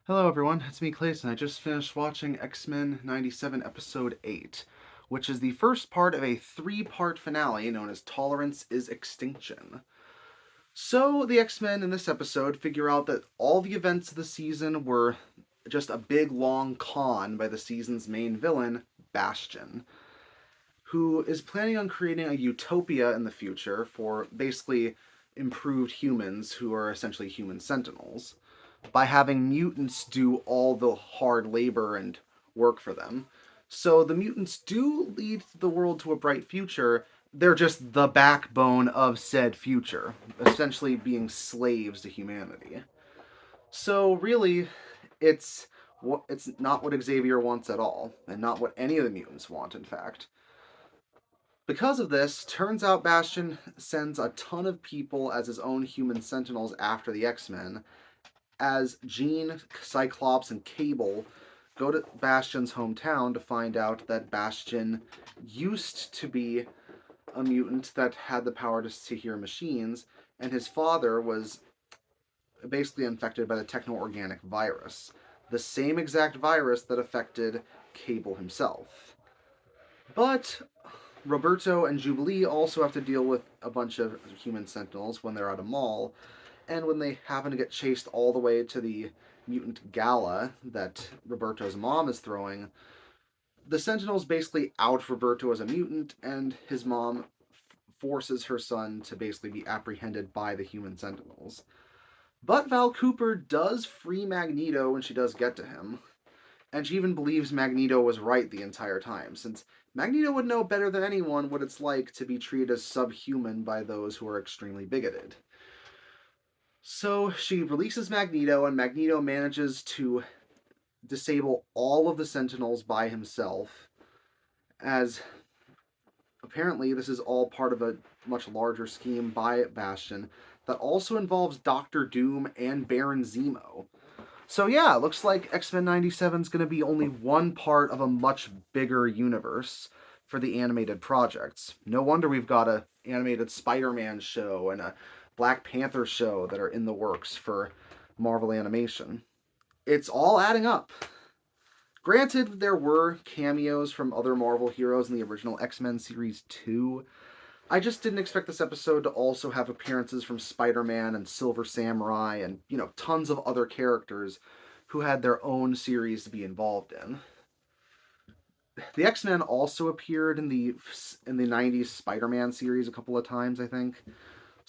Hello everyone, it's me Clayton. I just finished watching X-Men 97 episode 8, which is the first part of a three-part finale known as Tolerance is Extinction. So the X-Men in this episode figure out that all the events of the season were just a big long con by the season's main villain, Bastion, who is planning on creating a utopia in the future for basically improved humans who are essentially human sentinels by having mutants do all the hard labor and work for them. So the mutants do lead the world to a bright future. They're just the backbone of said future, essentially being slaves to humanity. So really, it's it's not what Xavier wants at all, and not what any of the mutants want, in fact. Because of this, turns out Bastion sends a ton of people as his own human sentinels after the X-Men, as Jean, Cyclops, and Cable go to Bastion's hometown to find out that Bastion used to be a mutant that had the power to hear machines, and his father was basically infected by the techno-organic virus, the same exact virus that affected Cable himself. But Roberto and Jubilee also have to deal with a bunch of human sentinels when they're at a mall, and when they happen to get chased all the way to the mutant gala that Roberto's mom is throwing, the Sentinels basically out Roberto as a mutant, and his mom forces her son to basically be apprehended by the human Sentinels. But Val Cooper does free Magneto when she does get to him, and she even believes Magneto was right the entire time, since Magneto would know better than anyone what it's like to be treated as subhuman by those who are extremely bigoted. So she releases Magneto, and Magneto manages to disable all of the Sentinels by himself, as apparently this is all part of a much larger scheme by Bastion that also involves Doctor Doom and Baron Zemo. So yeah, it looks like X-Men 97 is going to be only one part of a much bigger universe for the animated projects. No wonder we've got a animated Spider-Man show and a Black Panther show that are in the works for Marvel Animation. It's all adding up. Granted, there were cameos from other Marvel heroes in the original X-Men series too. I just didn't expect this episode to also have appearances from Spider-Man and Silver Samurai and, tons of other characters who had their own series to be involved in. The X-Men also appeared in the 90s Spider-Man series a couple of times, I think.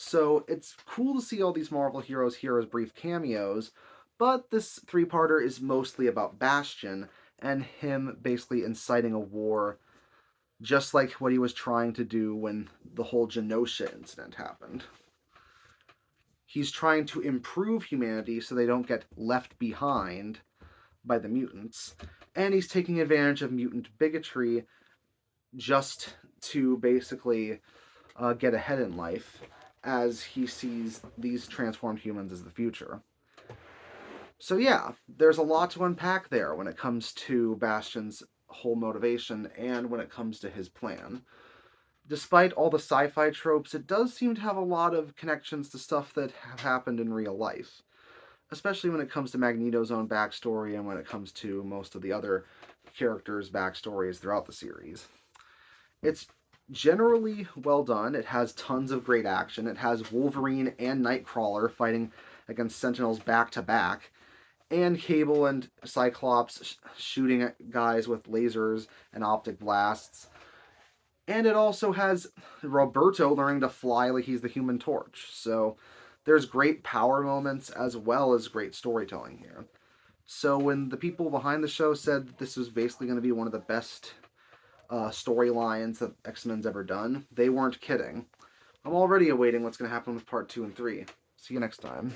So it's cool to see all these Marvel heroes here as brief cameos, but this three-parter is mostly about Bastion and him basically inciting a war, just like what he was trying to do when the whole Genosha incident happened. He's trying to improve humanity so they don't get left behind by the mutants, and he's taking advantage of mutant bigotry just to basically get ahead in life, as he sees these transformed humans as the future. So yeah, there's a lot to unpack there when it comes to Bastion's whole motivation and when it comes to his plan. Despite all the sci-fi tropes, it does seem to have a lot of connections to stuff that have happened in real life, especially when it comes to Magneto's own backstory and when it comes to most of the other characters' backstories throughout the series. It's generally well done. It has tons of great action. It has Wolverine and Nightcrawler fighting against Sentinels back to back, and Cable and Cyclops shooting at guys with lasers and optic blasts. And it also has Roberto learning to fly like he's the Human Torch. So there's great power moments as well as great storytelling here. So when the people behind the show said that this was basically going to be one of the best storylines that X-Men's ever done, they weren't kidding. I'm already awaiting what's going to happen with part 2 and 3. See you next time.